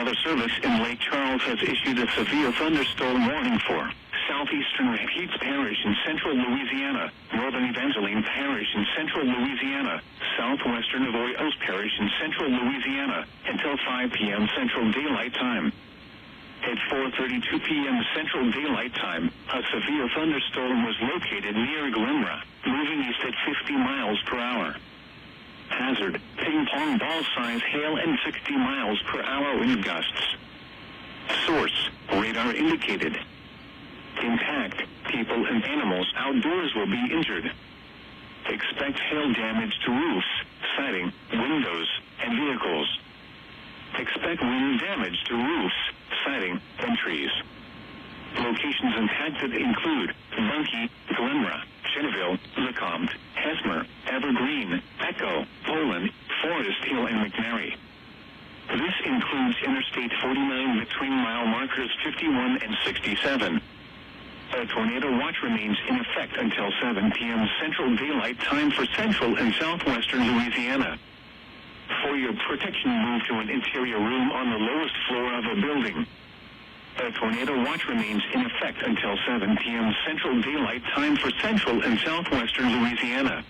Weather Service in Lake Charles has issued a severe thunderstorm warning for Southeastern Parish in central Louisiana, northern Evangeline Parish in central Louisiana, southwestern Avoyelles Parish in central Louisiana, until 5 p.m. Central Daylight Time. At 4:32 p.m. Central Daylight Time, a severe thunderstorm was located near Glenmora, moving east at 50 miles per hour. Hazard, ping-pong ball-size hail and 60 miles per hour wind gusts. Source, radar indicated. Impact, people and animals outdoors will be injured. Expect hail damage to roofs, siding, windows, and vehicles. Expect wind damage to roofs, siding, and trees. Locations impacted include Bunkie, Glenmora, Cheneville, LeCompte, Hesmer, Evergreen, Echo, Poland, Forest Hill, and McNary. This includes Interstate 49 between mile markers 51 and 67. A tornado watch remains in effect until 7 p.m. Central Daylight Time for central and southwestern Louisiana. For your protection, move to an interior room on the lowest floor of a building. A tornado watch remains in effect until 7 p.m. Central Daylight Time for central and southwestern Louisiana.